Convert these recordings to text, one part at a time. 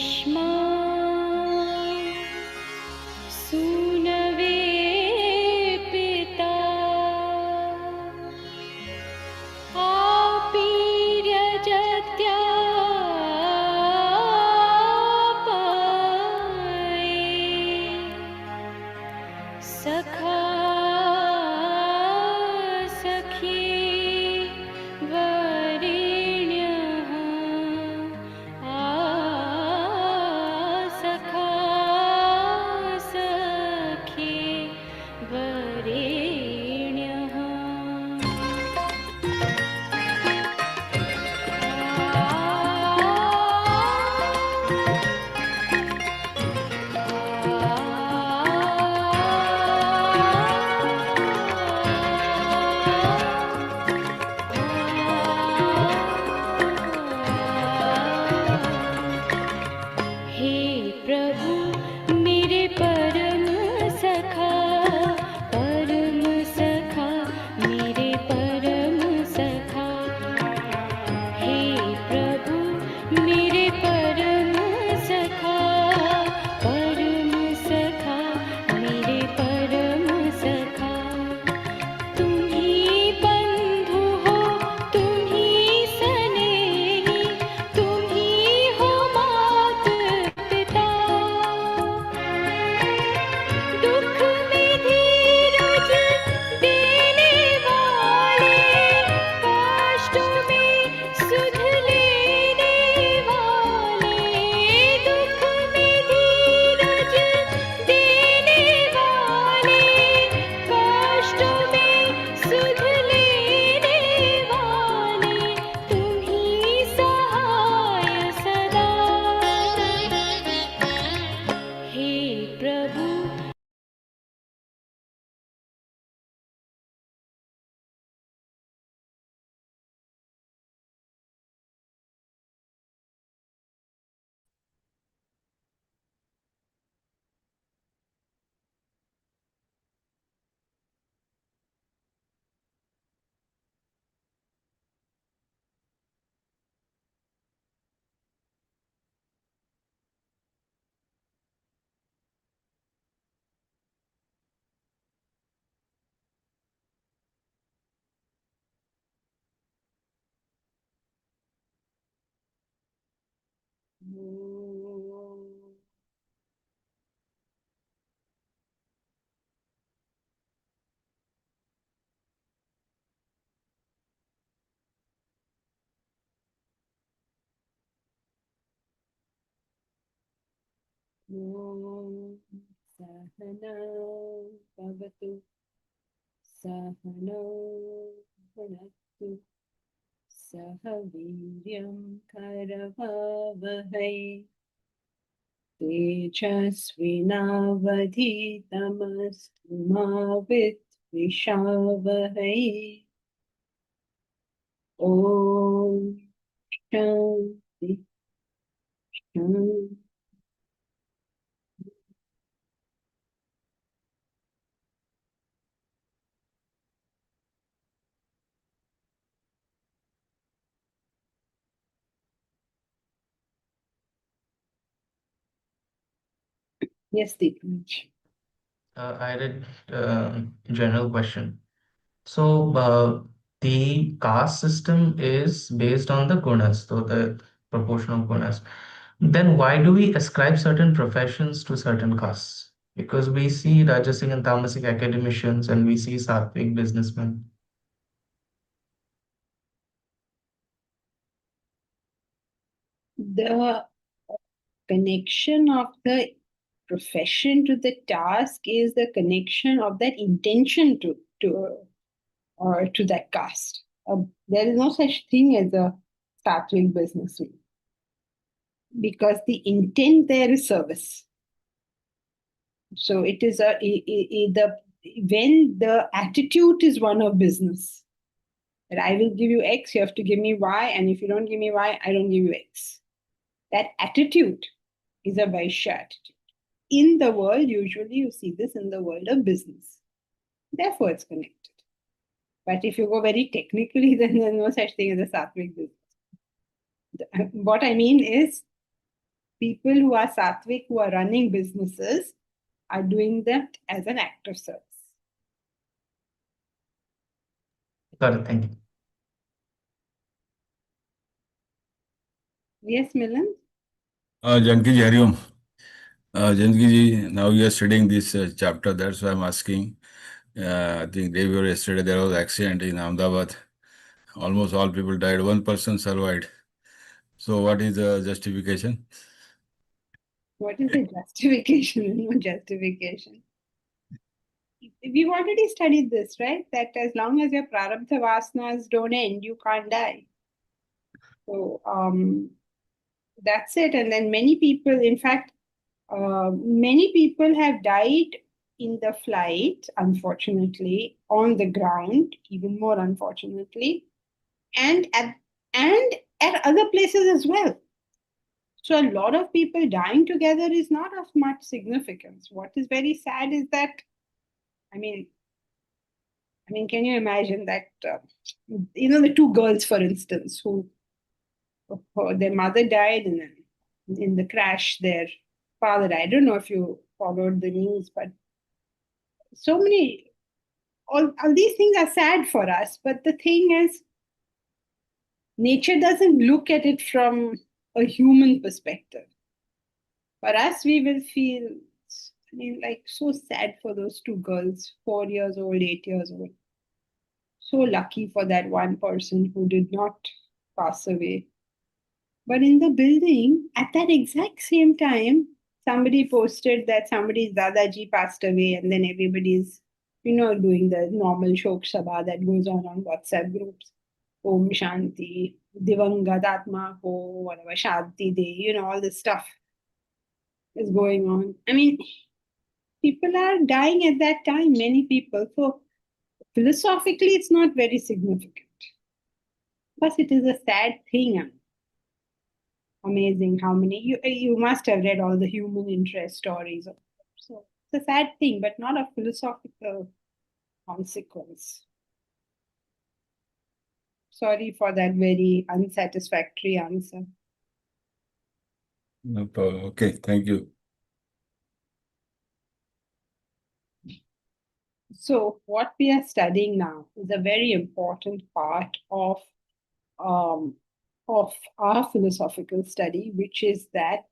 युष्मा सूनवे पिता सखा सखी वरेण्यः सखा सखी वरेण्यः हे प्रभु मेरे परम सखा मेरे परम सखा हे प्रभु मेरे परम सखा मेरे परम सखा तुम ही बंधु हो तुम ही स्नेही तुम ही हो मात पिता दुख में धीरज देने वाले कष्टों में सुध लेने वाले दुख में धीरज देने वाले कष्टों में सुध लेने वाले तुम ही सहाय सदा हे प्रभु सहना भवतु सहनौ भुनक्तु सह वीर्यं करवावहै तेजस्विनावधीतमस्तु मा विद्विषावहै ॐ शान्ति शान्ति Yes, Deepanj. I did general question. So the caste system is based on the gunas, so the proportion of gunas. Then why do we ascribe certain professions to certain castes? Because we see Rajasic and Tamasic academicians and we see Sattvic businessmen. The connection of the profession to the task is the connection of that intention to that caste. There is no such thing as a Sattvic businessman because the intent there is service. So it is when the attitude is one of business, that I will give you X, you have to give me Y, and if you don't give me Y, I don't give you X. That attitude is a Vaishya attitude. In the world, usually you see this in the world of business. Therefore, it's connected. But if you go very technically, then there's no such thing as a Sattvic business. What I mean is, People who are sattvic, who are running businesses, are doing that as an act of service. Got it. Thank you. Yes, Milan? Janki ji, Hariom. Janki ji, now you are studying this chapter, that's why I'm asking. I think day before yesterday there was accident in Ahmedabad. Almost all people died. One person survived. So what is the justification? What is the justification? No justification. We've already studied this, right? That as long as your prarabdha vasanas don't end, you can't die. So that's it. And then many people, in fact, many people have died in the flight, unfortunately, on the ground, even more unfortunately, and at other places as well. So a lot of people dying together is not of much significance. What is very sad is that, I mean, can you imagine that? The two girls, for instance, who their mother died, and then in the crash, their father died. I don't know if you followed the news, but so many, all these things are sad for us. But the thing is, nature doesn't look at it from a human perspective. For us, we will feel, like so sad for those two girls, 4 years old, 8 years old. So lucky for that one person who did not pass away. But in the building, at that exact same time, somebody posted that somebody's Dadaji passed away, and then everybody's, doing the normal Shok Sabha that goes on WhatsApp groups. Om Shanti, Divangat Atma Ho, whatever, Shanti Day, all this stuff is going on. People are dying at that time, many people. So philosophically, it's not very significant. But it is a sad thing. Amazing how many you must have read all the human interest stories. So it's a sad thing, but not a philosophical consequence. Sorry for that very unsatisfactory answer. No problem. Okay, thank you. So what we are studying now is a very important part of our philosophical study, which is that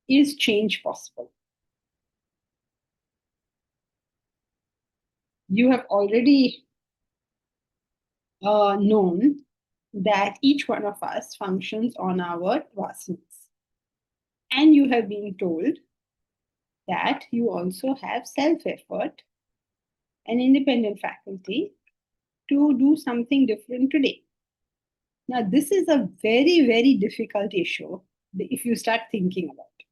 is change possible? You have already known that each one of us functions on our vasanas. And you have been told that you also have self-effort and independent faculty to do something different today. Now, this is a very, very difficult issue if you start thinking about it.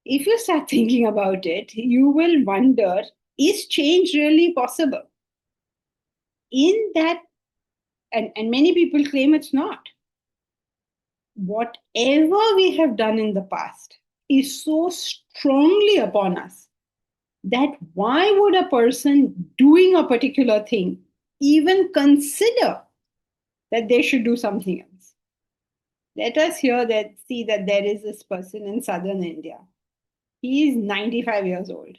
If you start thinking about it, you will wonder, is change really possible? In that, and many people claim it's not. Whatever we have done in the past is so strongly upon us that why would a person doing a particular thing even consider that they should do something else? Let us see that there is this person in southern India. He is 95 years old.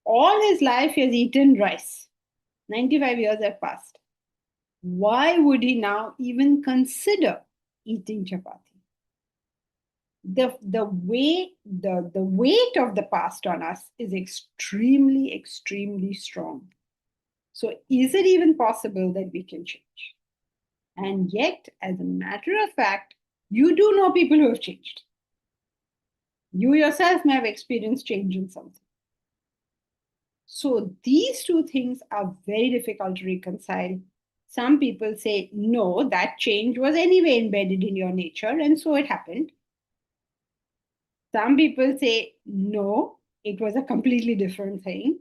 All his life he has eaten rice. 95 years have passed. Why would he now even consider eating chapati? The weight of the past on us is extremely, extremely strong. So is it even possible that we can change? And yet, as a matter of fact, you do know people who have changed. You yourself may have experienced change in something. So these two things are very difficult to reconcile. Some people say, no, that change was anyway embedded in your nature, and so it happened. Some people say, no, it was a completely different thing.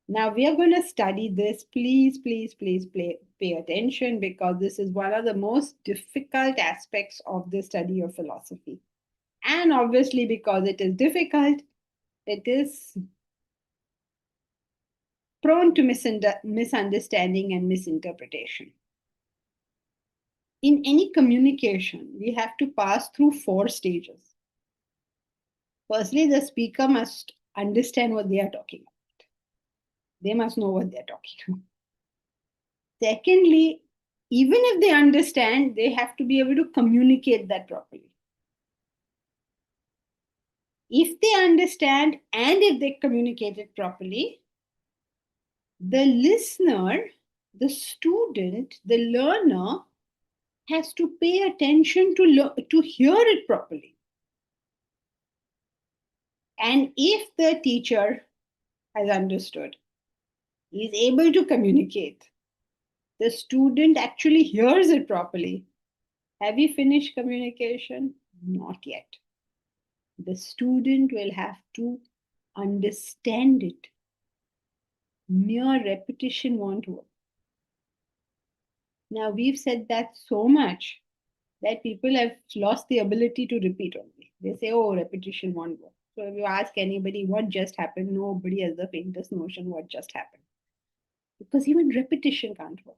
Now we are going to study this. Please, please, please pay attention, because this is one of the most difficult aspects of the study of philosophy. And obviously, because it is difficult, it is prone to misunderstanding and misinterpretation. in any communication, we have to pass through 4 stages. Firstly, the speaker must understand what they are talking about. They must know what they're talking about. Secondly, even if they understand, they have to be able to communicate that properly. If they understand and if they communicate it properly, the listener, the student, the learner has to pay attention to hear it properly. And if the teacher has understood, is able to communicate, the student actually hears it properly. Have we finished communication? Not yet. The student will have to understand it. Mere repetition won't work. Now, we've said that so much that people have lost the ability to repeat only. They say, oh, repetition won't work. So if you ask anybody what just happened, nobody has the faintest notion what just happened. Because even repetition can't work.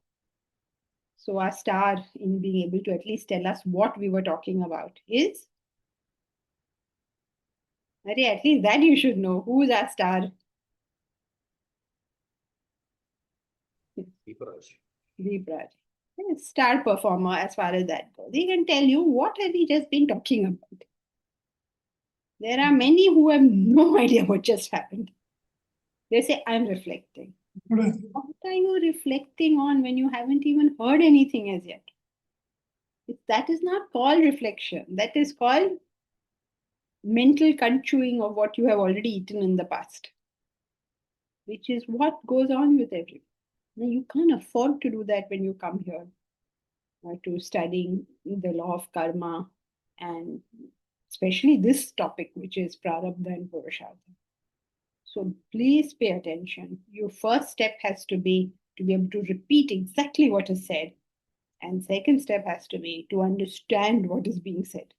So our star in being able to at least tell us what we were talking about is, at least that you should know. Who's our star? Vipraj. Star performer as far as that goes. He can tell you what have we just been talking about. There are many who have no idea what just happened. They say, I'm reflecting. What are you reflecting on when you haven't even heard anything as yet? That is not called reflection. That is called mental conchewing of what you have already eaten in the past, which is what goes on with everyone. Now, you can't afford to do that when you come here to studying the law of karma and especially this topic, which is prarabdha and purushartha. So please pay attention. Your first step has to be able to repeat exactly what is said. And second step has to be to understand what is being said.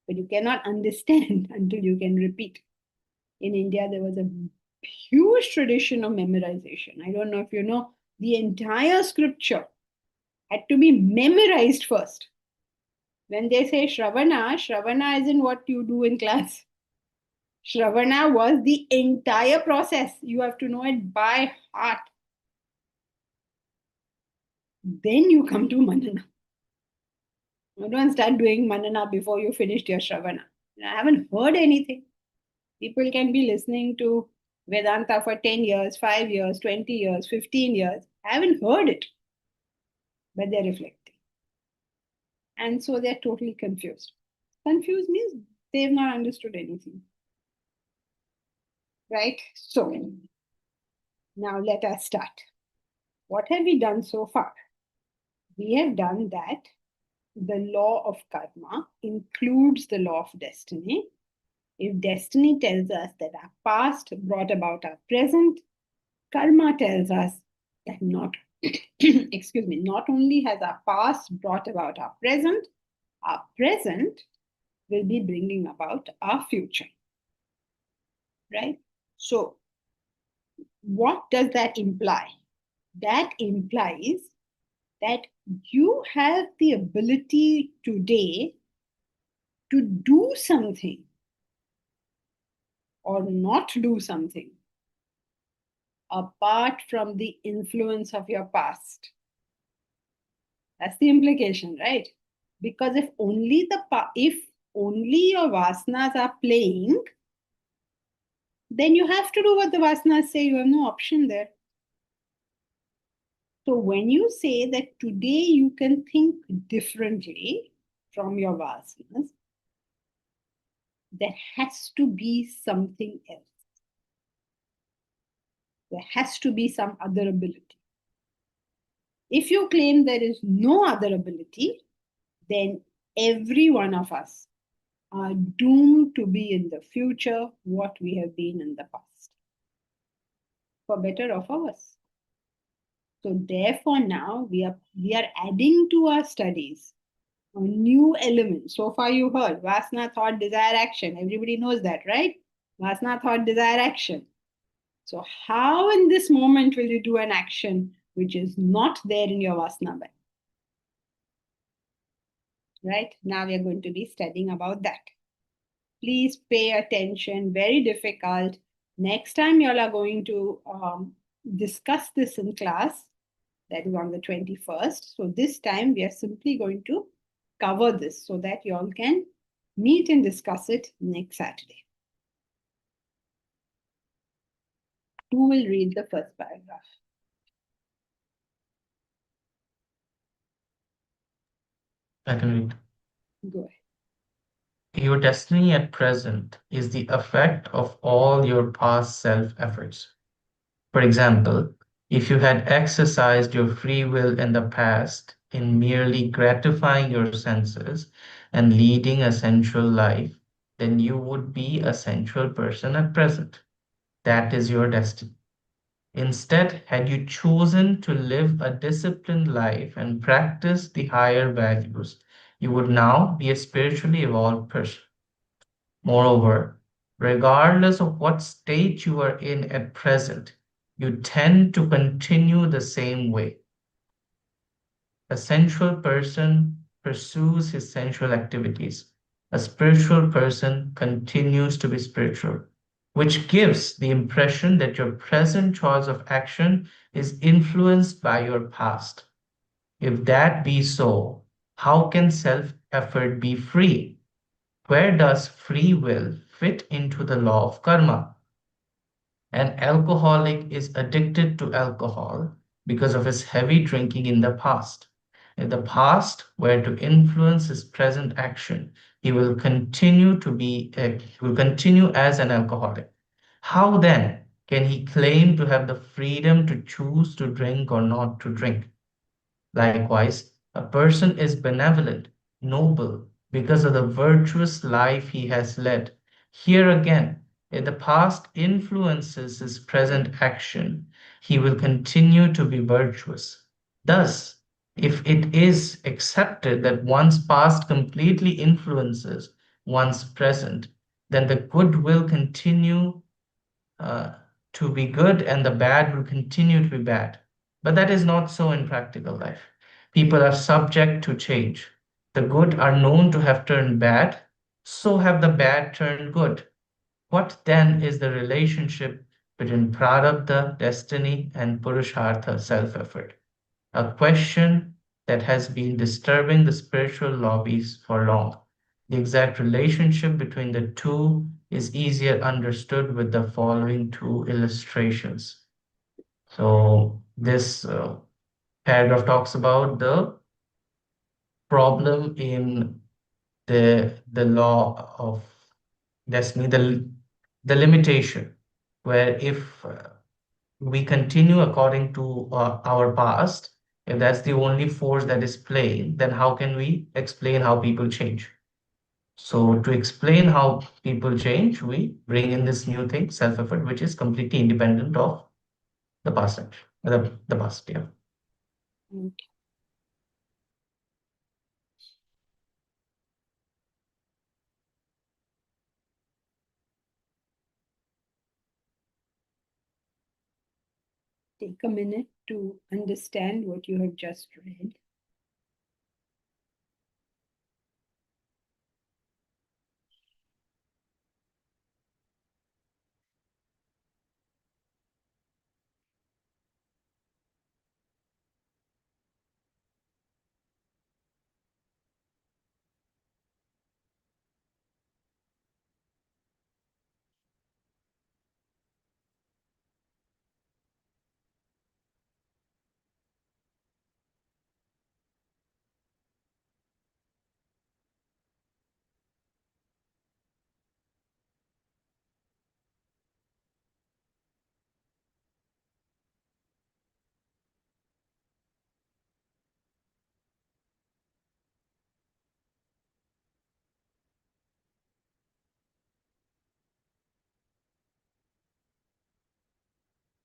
But you cannot understand until you can repeat. In India, there was a huge tradition of memorization. I don't know if you know, the entire scripture had to be memorized first. When they say Shravana, Shravana isn't what you do in class. Shravana was the entire process. You have to know it by heart. Then you come to Manana. You don't start doing Manana before you finished your Shravana. I haven't heard anything. People can be listening to Vedanta for 10 years, 5 years, 20 years, 15 years. I haven't heard it. But they're reflecting. And so they're totally confused. Confused means they've not understood anything. Right? So, now let us start. What have we done so far? We have done that the law of karma includes the law of destiny. If destiny tells us that our past brought about our present, karma tells us that not only has our past brought about our present will be bringing about our future. Right? So, what does that imply? That implies that you have the ability today to do something or not do something apart from the influence of your past. That's the implication, right? Because if only your vasanas are playing, then you have to do what the vasanas say. You have no option there. So when you say that today you can think differently from your vasanas, there has to be something else. There has to be some other ability. If you claim there is no other ability, then every one of us are doomed to be in the future what we have been in the past, for better or for worse. So therefore now we are adding to our studies a new element. So far you heard Vasana, thought, desire, action. Everybody knows that, right? Vasana, thought, desire, action. So how in this moment will you do an action which is not there in your Vasana bank? right? Now we are going to be studying about that. Please pay attention, very difficult. Next time you all are going to discuss this in class, that is on the 21st. So this time we are simply going to cover this so that you all can meet and discuss it next Saturday. Who will read the first paragraph? I can read. Go ahead. Your destiny at present is the effect of all your past self-efforts. For example, if you had exercised your free will in the past in merely gratifying your senses and leading a sensual life, then you would be a sensual person at present. That is your destiny. Instead, had you chosen to live a disciplined life and practice the higher values, you would now be a spiritually evolved person. Moreover, regardless of what state you are in at present, you tend to continue the same way. A sensual person pursues his sensual activities. A spiritual person continues to be spiritual, which gives the impression that your present choice of action is influenced by your past. If that be so, how can self-effort be free? Where does free will fit into the law of karma? An alcoholic is addicted to alcohol because of his heavy drinking in the past. If the past were to influence his present action, he will continue as an alcoholic. How then can he claim to have the freedom to choose to drink or not to drink? Likewise, a person is benevolent, noble, because of the virtuous life he has led. Here again, if the past influences his present action, he will continue to be virtuous. Thus, if it is accepted that one's past completely influences one's present, then the good will continue to be good and the bad will continue to be bad. But that is not so in practical life. People are subject to change. The good are known to have turned bad, so have the bad turned good. What then is the relationship between prarabdha, destiny, and purushartha, self-effort? A question that has been disturbing the spiritual lobbies for long. The exact relationship between the two is easier understood with the following two illustrations. So this paragraph talks about the problem in the law of destiny, the limitation, where if we continue according to our past, if that's the only force that is playing, then how can we explain how people change? So to explain how people change, we bring in this new thing, self-effort, which is completely independent of the past action, the past, yeah. Okay. Take a minute to understand what you have just read.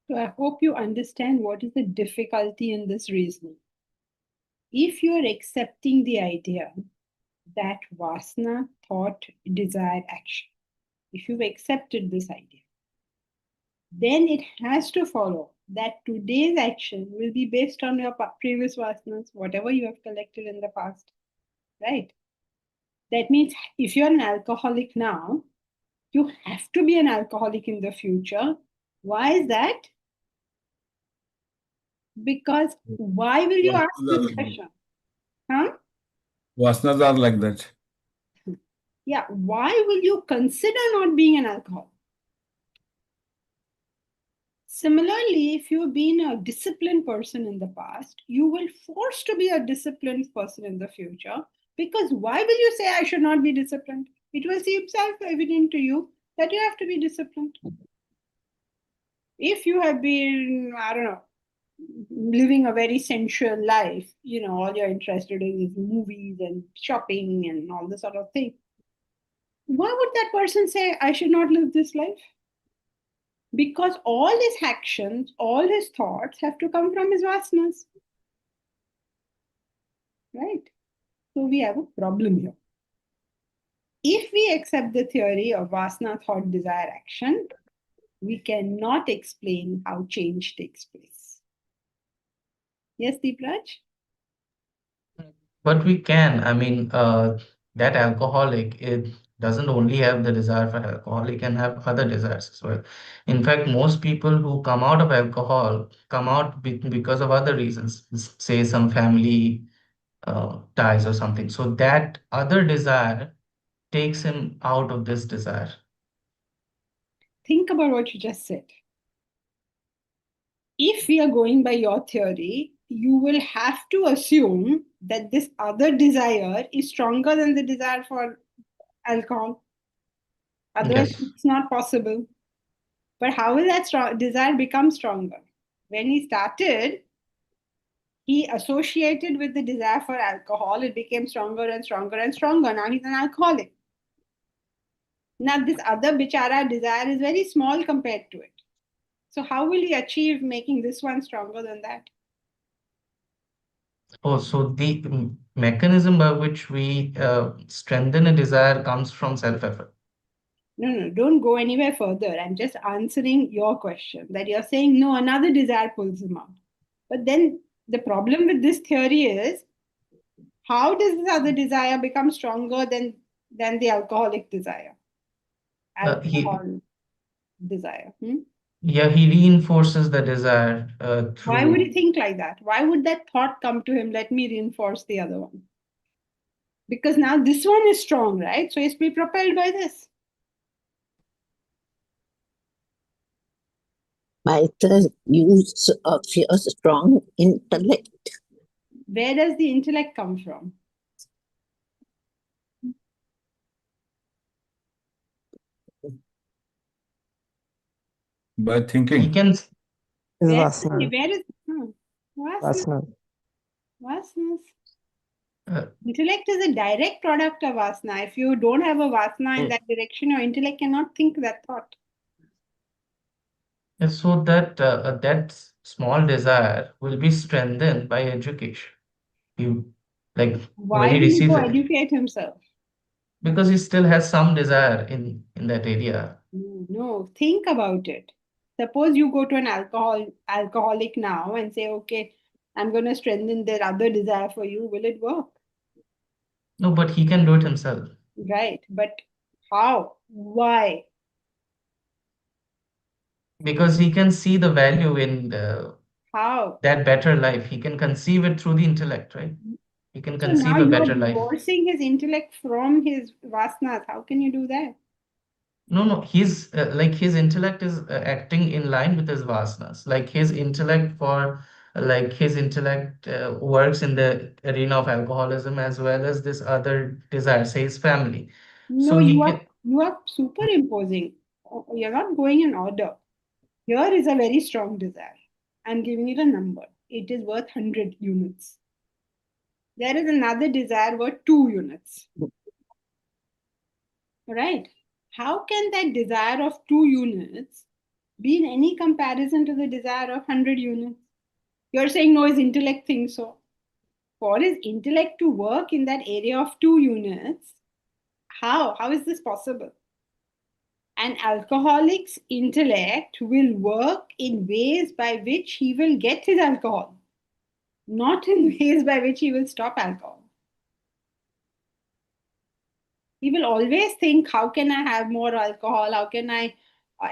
So I hope you understand what is the difficulty in this reasoning. If you are accepting the idea that vasana, thought, desire, action, if you've accepted this idea, then it has to follow that today's action will be based on your previous vasanas, whatever you have collected in the past, right? That means if you're an alcoholic now, you have to be an alcoholic in the future. Why is that? Because why will you ask this question? Huh? Vasanas are like that. Yeah, why will you consider not being an alcoholic? Similarly, if you've been a disciplined person in the past, you will force to be a disciplined person in the future. Because why will you say I should not be disciplined? It will seem self-evident to you that you have to be disciplined. If you have been, I don't know, living a very sensual life, all you're interested in is movies and shopping and all this sort of thing, why would that person say I should not live this life? Because all his actions, all his thoughts have to come from his vasanas. Right? So we have a problem here. If we accept the theory of vasana, thought, desire, action, we cannot explain how change takes place. Yes, Deepraj? But we can. I mean, that alcoholic, it doesn't only have the desire for alcohol, he can have other desires as well. In fact, most people who come out of alcohol come out because of other reasons, say some family ties or something. So that other desire takes him out of this desire. Think about what you just said. If we are going by your theory, you will have to assume that this other desire is stronger than the desire for alcohol. Otherwise, Yes. it's not possible. But how will that desire become stronger? When he started, he associated with the desire for alcohol. It became stronger and stronger and stronger. Now he's an alcoholic. Now, this other bichara desire is very small compared to it. So, how will he achieve making this one stronger than that? Oh, so the mechanism by which we strengthen a desire comes from self-effort. No, don't go anywhere further. I'm just answering your question that you're saying, no, another desire pulls him out. But then the problem with this theory is, how does this other desire become stronger than the alcoholic desire? He Alcohol desire. Yeah, he reinforces the desire Why would he through. think like that? Why would that thought come to him? Let me reinforce the other one. Because now this one is strong, right? So it's be propelled by this. By the use of your strong intellect. Where does the intellect come from? By He thinking. can. Is vasana. Where is vasana? Vasana. Vasanas. Uh, Intellect is a direct product of vasana. If you don't have a vasana in that direction, your intellect cannot think that thought. so that small desire will be strengthened by education. You like Why when he will he receives go it, educate himself? because he still has some desire in that area. No, think about it. Suppose you go to an alcoholic now and say, okay, I'm going to strengthen their other desire for you. Will it work? No, but he can do it himself Right. But how? Why? because he can see the value in How? that better life. He can conceive it through the intellect, right? He can So now conceive a you are better life. divorcing his intellect from his vasanas. How can you do that? No, he's like his intellect is acting in line with his vasanas. Like his intellect works in the arena of alcoholism as well as this other desire, say his family. No, So he can. you are superimposing. You're not going in order. Here is a very strong desire. I'm giving it a number. It is worth 100 units. There is another desire worth 2 units. Right? How can that desire of 2 units be in any comparison to the desire of 100 units? You're saying no, his intellect thinks so. For his intellect to work in that area of 2 units, how? How is this possible? An alcoholic's intellect will work in ways by which he will get his alcohol, not in ways by which he will stop alcohol. He will always think, how can I have more alcohol? How can I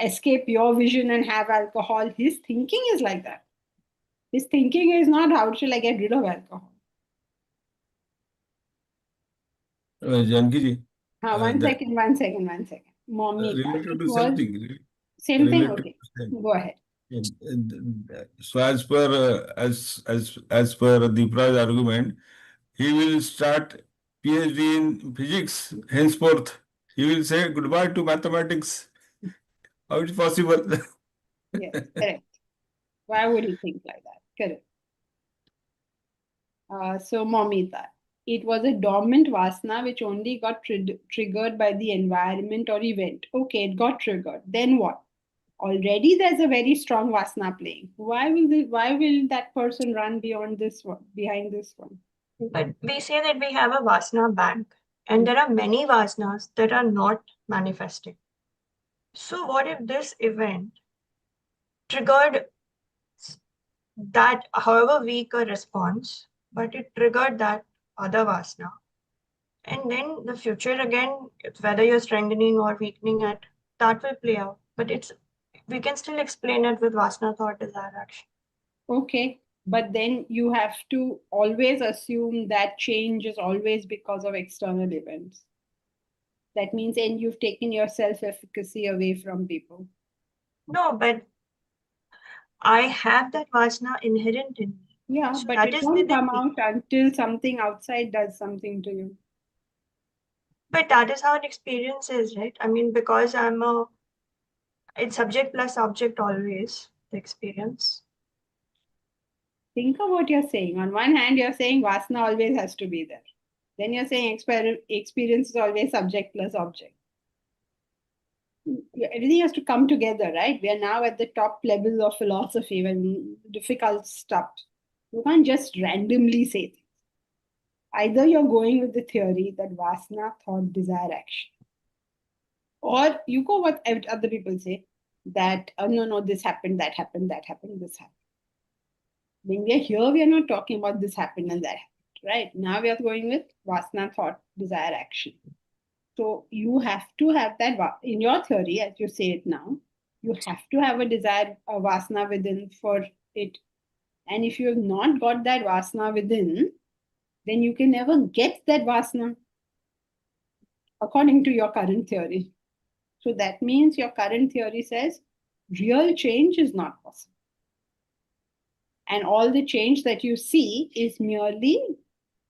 escape your vision and have alcohol? His thinking is like that. His thinking is not, how shall I get rid of alcohol? Janki ji, One that second, 1 second. Momita, related it to same was thing. same thing. Related Okay, to same. go ahead. So as per as per Deepra's argument, he will start PhD in physics. Henceforth, he will say goodbye to mathematics. How is it possible? Yes, correct. Why would he think like that? Correct. So, Momita, it was a dormant vasana which only got triggered by the environment or event. Okay, it got triggered. Then what? Already there's a very strong vasana playing. Why will that person run beyond this one, behind this one? But we say that we have a vasana bank, and there are many vasanas that are not manifesting. So what if this event triggered that, however weak a response, but it triggered that other vasana? And then the future again, whether you're strengthening or weakening it, that will play out. But we can still explain it with vasana, thought, desire, action. Okay, but then you have to always assume that change is always because of external events. That means then you've taken your self-efficacy away from people. No, but I have that vasana inherent in me. Yeah, So but that it is won't within come me. out until something outside does something to you. But that is how an experience is, right? I mean, because it's subject plus object always, the experience. Think of what you're saying. On one hand, you're saying vasana always has to be there. Then you're saying experience is always subject plus object. Everything has to come together, right? We are now at the top levels of philosophy when difficult stuff. You can't just randomly say things. Either you're going with the theory that vasana, thought, desire, action. Or you go what other people say, that no, this happened, that happened, that happened, this happened. When we are here, we are not talking about this happened and that happened, right? Now we are going with vasana, thought, desire, action. So you have to have that in your theory, as you say it now, you have to have a desire, a vasana within for it. And if you have not got that vasana within, then you can never get that vasana according to your current theory. So that means your current theory says real change is not possible. And all the change that you see is merely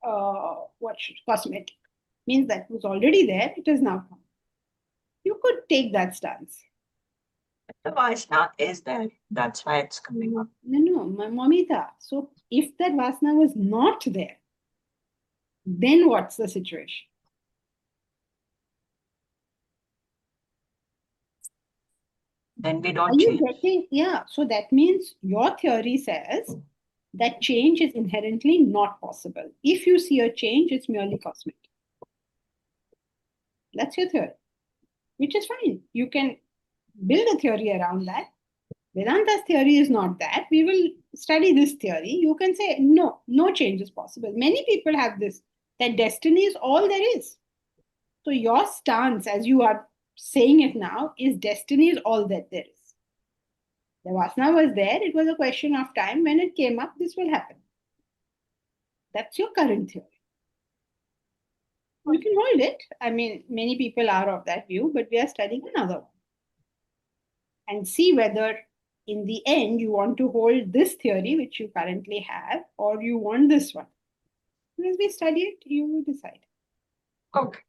cosmetic. Means that was already there, it is now come. You could take that stance. The vasana is there. That's why it's coming up. No, Mamita. So if that vasana was not there, then what's the situation? Then we Are don't you change. getting? Yeah. So that means your theory says that change is inherently not possible. If you see a change, it's merely cosmetic. That's your theory, which is fine. You can build a theory around that. Vedanta's theory is not that. We will study this theory. You can say, no change is possible. Many people have this, that destiny is all there is. So your stance, as you are saying it now, is destiny is all that there is. The vasana was there. It was a question of time. When it came up, this will happen. That's your current theory. You can hold it. I mean, many people are of that view, but we are studying another one. And see whether in the end you want to hold this theory, which you currently have, or you want this one. As we study it, you decide. Okay.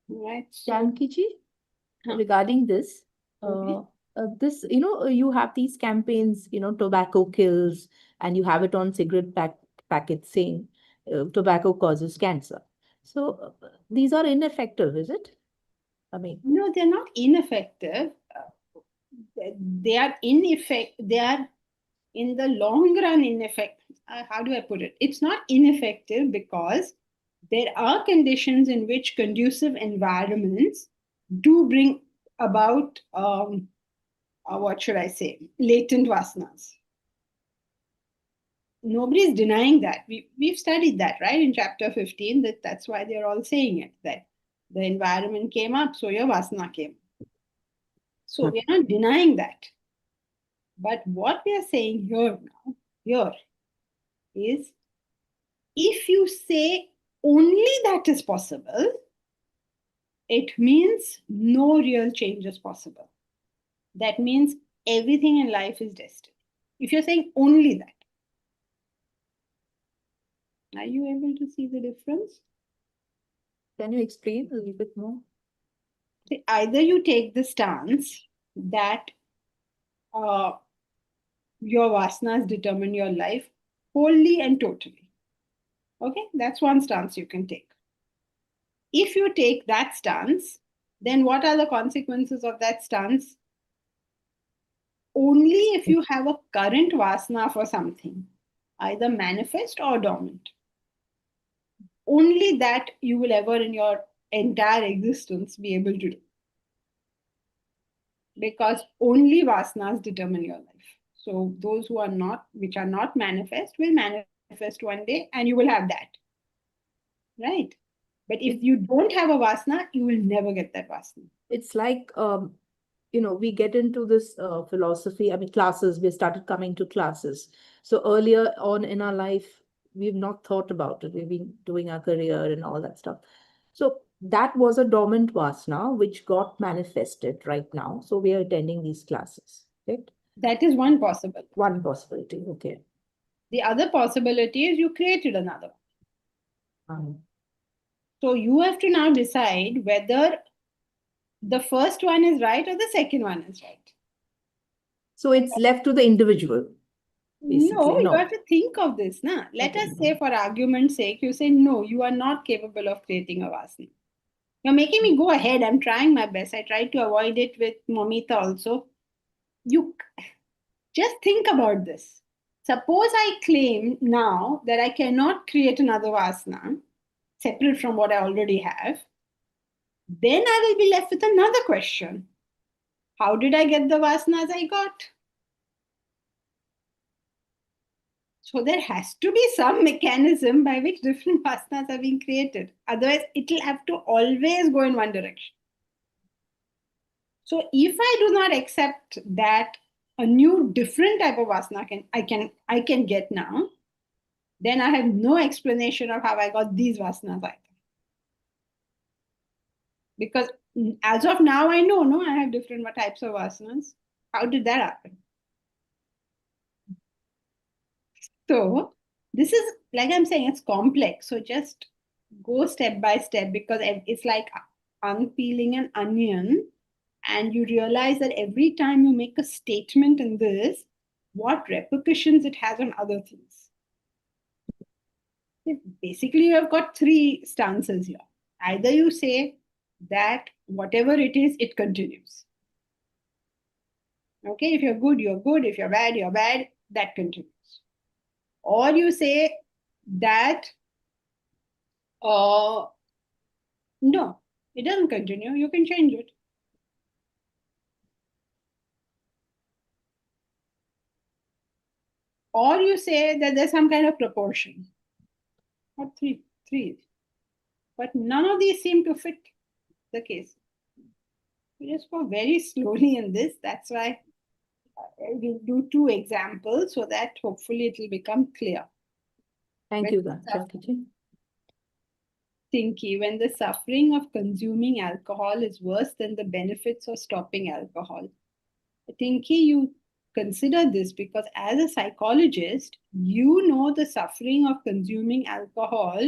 Right. Jankiji, Huh. regarding this, Okay. this, you have these campaigns, tobacco kills, and you have it on cigarette packets saying tobacco causes cancer. So these are ineffective, is it? I mean, No, they're not ineffective. They are they are in the long run ineffective. How do I put it? It's not ineffective because there are conditions in which conducive environments do bring about what should I say, latent vasanas. Nobody's denying that. We've studied that, right, in chapter 15, that's why they're all saying it, that The environment came up, so your vasana came. So we are not denying that. But what we are saying here is, if you say only that is possible, it means no real change is possible. That means everything in life is destined. If you're saying only that, are you able to see the difference? Can you explain a little bit more? Either you take the stance that your vasanas determine your life wholly and totally. Okay, that's one stance you can take. If you take that stance, then what are the consequences of that stance? Only if you have a current vasana for something, either manifest or dormant, only that you will ever in your entire existence be able to do. Because only vasanas determine your life. So those who are not, which are not manifest, will manifest one day and you will have that. Right? But if you don't have a vasana, you will never get that vasana. It's like, we get into this philosophy. I mean, classes, we started coming to classes. So earlier on in our life, we've not thought about it. We've been doing our career and all that stuff. So that was a dormant vasana, which got manifested right now. So we are attending these classes, right? That is one possibility. One possibility, okay. The other possibility is you created another. So you have to now decide whether the first one is right or the second one is right. So it's left to the individual. No, you have to think of this. Na? Let us say, for argument's sake, you say, no, you are not capable of creating a vasana. You're making me go ahead. I'm trying my best. I tried to avoid it with Momita also. You just think about this. Suppose I claim now that I cannot create another vasana separate from what I already have. Then I will be left with another question. How did I get the vasanas I got? So there has to be some mechanism by which different vasanas are being created. Otherwise, it will have to always go in one direction. So if I do not accept that a new different type of vasana I can get now, then I have no explanation of how I got these vasanas either. Because as of now, I know, no, I have different types of vasanas. How did that happen? So this is, like I'm saying, it's complex. So just go step by step, because it's like unpeeling an onion, and you realize that every time you make a statement in this, what repercussions it has on other things. Basically, you have got three stances here. Either you say that whatever it is, it continues. Okay, if you're good, you're good. If you're bad, that continues. Or you say that, no, it doesn't continue. You can change it. Or you say that there's some kind of proportion. Or three. But none of these seem to fit the case. We just go very slowly in this. That's why we'll do two examples so that hopefully it will become clear. Thank you, Janki. Tinky, when the suffering of consuming alcohol is worse than the benefits of stopping alcohol. Tinky, you consider this because as a psychologist, you know the suffering of consuming alcohol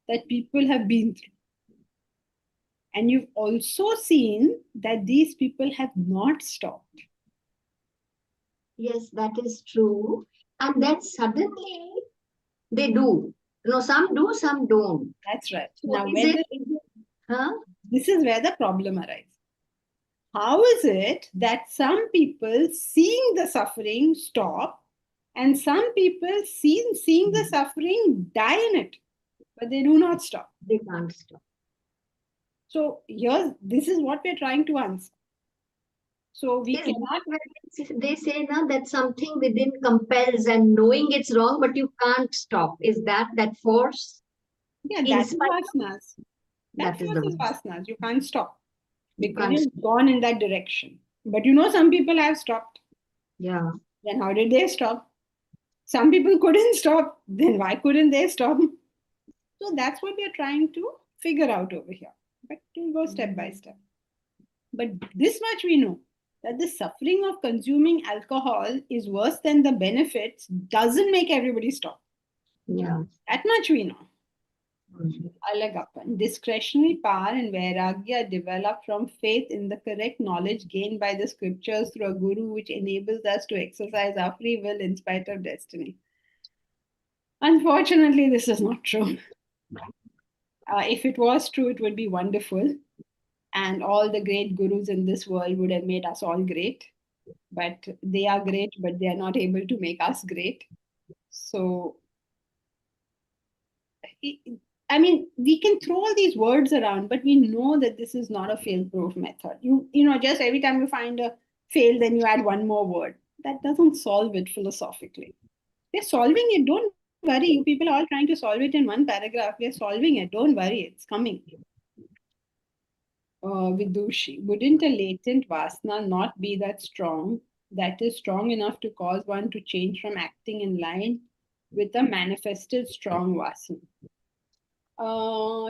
that people have been through. And you've also seen that these people have not stopped. Yes, that is true. And then suddenly they do. No, some do, some don't. That's right. So now, this is where the problem arises. How is it that some people seeing the suffering stop, and some people seeing the suffering die in it, but they do not stop? They can't stop. So this is what we're trying to answer. So we cannot. They say now that something within compels, and knowing it's wrong, but you can't stop. Is that force? Yeah, that's vasanas. That's That is what the is vasanas. You can't stop because can't you've gone in that direction. But you know, some people have stopped. yeah. Then how did they stop? Some people couldn't stop. Then why couldn't they stop? So that's what we are trying to figure out over here. But we'll go step by step. But this much we know, that the suffering of consuming alcohol is worse than the benefits doesn't make everybody stop. Yeah. That much we know. Mhm. Alagapan. Discretionary power and vairagya are developed from faith in the correct knowledge gained by the scriptures through a guru, which enables us to exercise our free will in spite of destiny. Unfortunately, this is not true. If it was true, it would be wonderful. And all the great gurus in this world would have made us all great. But they are great, but they are not able to make us great. So, I mean, we can throw all these words around, but we know that this is not a fail-proof method. You know, just every time you find a fail, then you add one more word. That doesn't solve it philosophically. We're solving it. Don't worry. You people are all trying to solve it in one paragraph. We're solving it. Don't worry. It's coming. Vidushi, wouldn't a latent vasana not be that strong, that is strong enough to cause one to change from acting in line with a manifested strong vasana?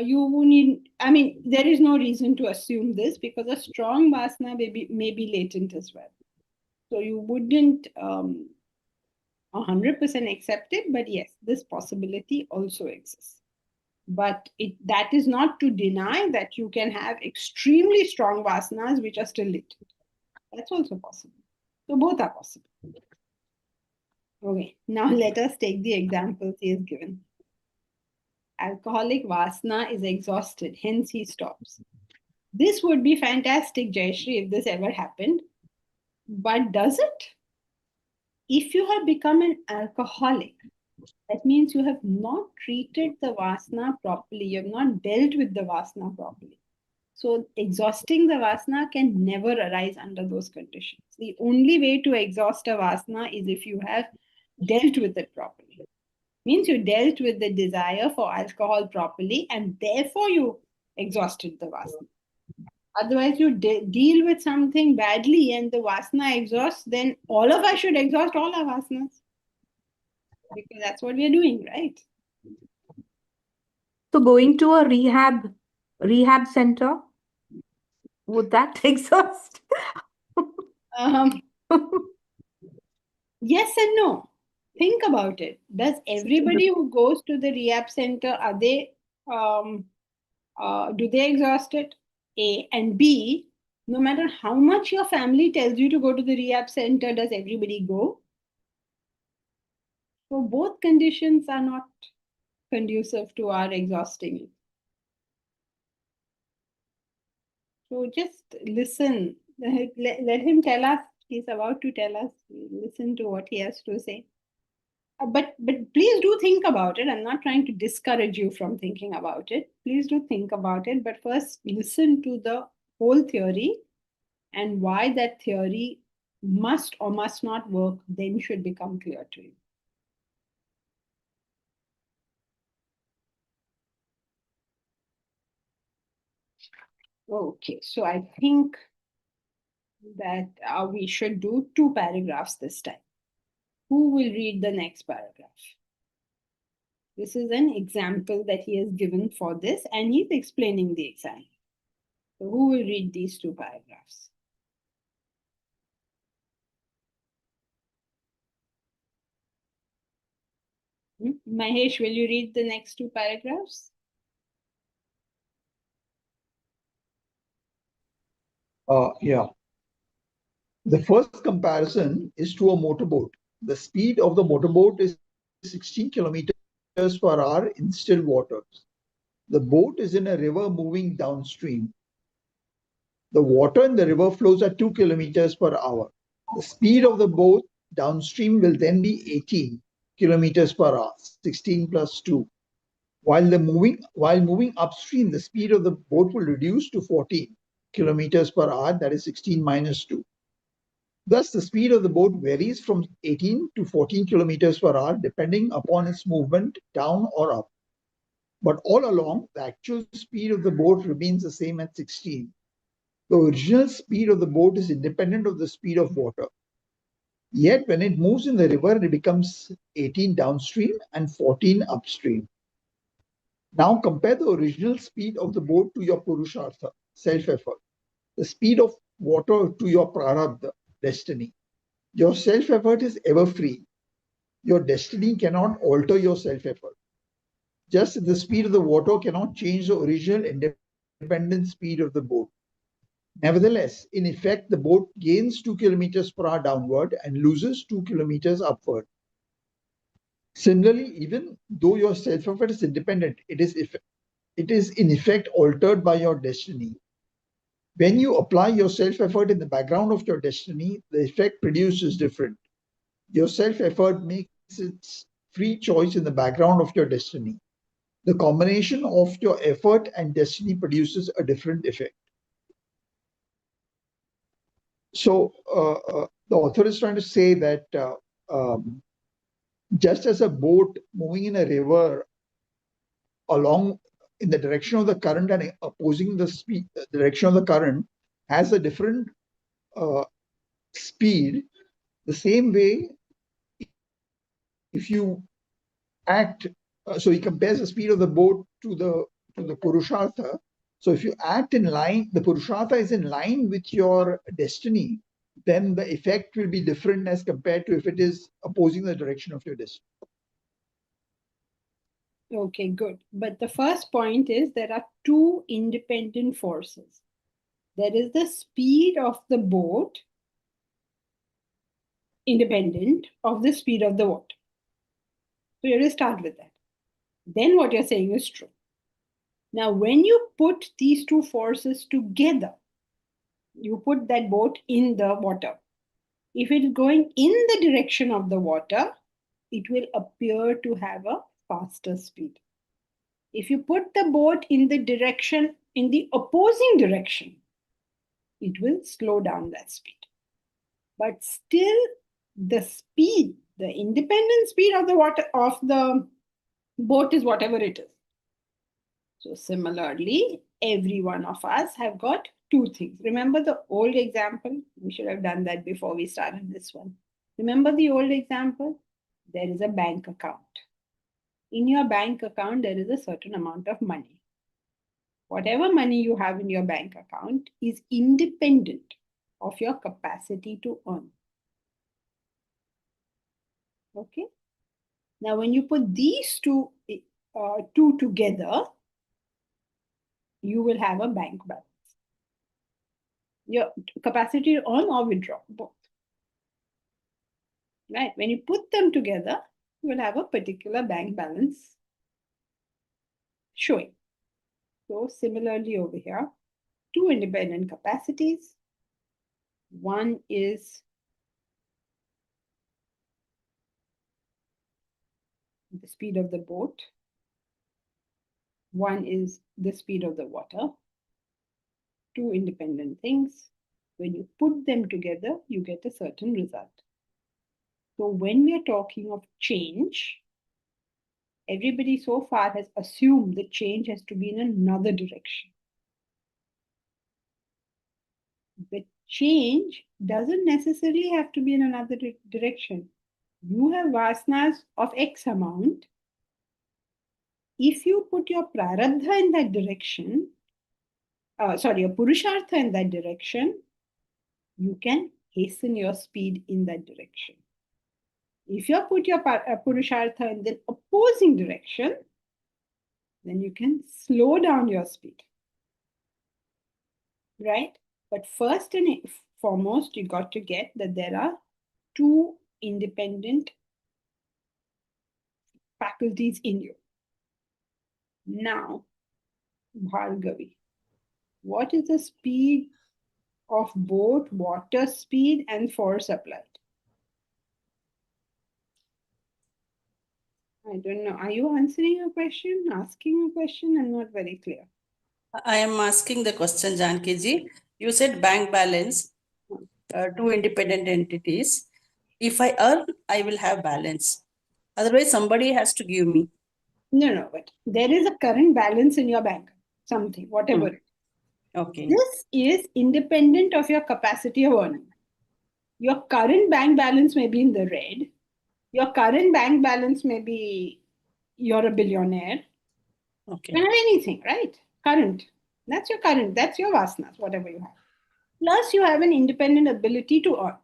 You need, I mean, there is no reason to assume this because a strong vasana may be latent as well. So you wouldn't 100% accept it, but yes, this possibility also exists. But that is not to deny that you can have extremely strong vasanas which are still latent. That's also possible. So both are possible. Okay, now let us take the examples he has given. Alcoholic vasana is exhausted, hence he stops. This would be fantastic, Jayashri, if this ever happened. But does it? If you have become an alcoholic, that means you have not treated the vasana properly. You have not dealt with the vasana properly. So exhausting the vasana can never arise under those conditions. The only way to exhaust a vasana is if you have dealt with it properly. Means you dealt with the desire for alcohol properly and therefore you exhausted the vasana. Otherwise, you deal with something badly and the vasana exhausts, then all of us should exhaust all our vasanas. Because that's what we are doing, right? So going to a rehab center, would that exhaust? Yes and no. Think about it. Does everybody who goes to the rehab center, are they do they exhaust it? A and B, no matter how much your family tells you to go to the rehab center, does everybody go? So both conditions are not conducive to our exhausting it. So just listen. Let him tell us. He's about to tell us. Listen to what he has to say. But please do think about it. I'm not trying to discourage you from thinking about it. Please do think about it. But first, listen to the whole theory and why that theory must or must not work, then should become clear to you. Okay, so I think that we should do 2 paragraphs this time. Who will read the next paragraph? This is an example that he has given for this, and he's explaining the example. So who will read these 2 paragraphs? Mahesh, will you read the next 2 paragraphs? Yeah. The first comparison is to a motorboat. The speed of the motorboat is 16 kilometers per hour in still waters. The boat is in a river moving downstream. The water in the river flows at 2 kilometers per hour. The speed of the boat downstream will then be 18 kilometers per hour, 16 plus 2. While moving upstream, the speed of the boat will reduce to 14 kilometers per hour, that is 16 minus 2. Thus, the speed of the boat varies from 18 to 14 kilometers per hour depending upon its movement down or up. But all along, the actual speed of the boat remains the same at 16. The original speed of the boat is independent of the speed of water. Yet when it moves in the river, it becomes 18 downstream and 14 upstream. Now compare the original speed of the boat to your Purushartha, self-effort. The speed of water to your Prarabdha, destiny. Your self-effort is ever free. Your destiny cannot alter your self-effort. Just as the speed of the water cannot change the original independent speed of the boat. Nevertheless, in effect, the boat gains 2 kilometers per hour downward and loses 2 kilometers upward. Similarly, even though your self-effort is independent, it is in effect altered by your destiny. When you apply your self-effort in the background of your destiny, the effect produced is different. Your self-effort makes its free choice in the background of your destiny. The combination of your effort and destiny produces a different effect. So the author is trying to say that just as a boat moving in a river along in the direction of the current and opposing the direction of the current has a different speed, the same way if you act, so he compares the speed of the boat to the Purushartha. So if you act in line, the Purushartha is in line with your destiny, then the effect will be different as compared to if it is opposing the direction of your destiny. Okay, good. But the first point is there are two independent forces. There is the speed of the boat, independent of the speed of the water. So you have to start with that. Then what you're saying is true. Now, when you put these two forces together, you put that boat in the water. If it is going in the direction of the water, it will appear to have a faster speed. If you put the boat in the opposing direction, it will slow down that speed. But still, the speed, the independent speed of the boat is whatever it is. So similarly, every one of us have got two things. Remember the old example? We should have done that before we started this one. Remember the old example? There is a bank account. In your bank account, there is a certain amount of money. Whatever money you have in your bank account is independent of your capacity to earn. Okay? Now, when you put these two together, you will have a bank balance. Your capacity to earn or withdraw, both. Right? When you put them together, you will have a particular bank balance showing. So similarly over here, two independent capacities. One is the speed of the boat. One is the speed of the water. Two independent things. When you put them together, you get a certain result. So when we are talking of change, everybody so far has assumed that change has to be in another direction. The change doesn't necessarily have to be in another direction. You have vasanas of X amount. If you put your prarabdha in that direction, your purushartha in that direction, you can hasten your speed in that direction. If you put your purushartha in the opposing direction, then you can slow down your speed. Right? But first and foremost, you got to get that there are two independent faculties in you. Now, Bhargavi, what is the speed of both water speed and force applied? I don't know. Are you answering a question? Asking a question? I'm not very clear. I am asking the question, Janki ji. You said bank balance, two independent entities. If I earn, I will have balance. Otherwise, somebody has to give me. No, but there is a current balance in your bank, something, whatever it is. Okay. This is independent of your capacity of earning. Your current bank balance may be in the red. Your current bank balance may be you're a billionaire. Okay. You can have anything, right? Current. That's your current. That's your vasanas, whatever you have. Plus, you have an independent ability to earn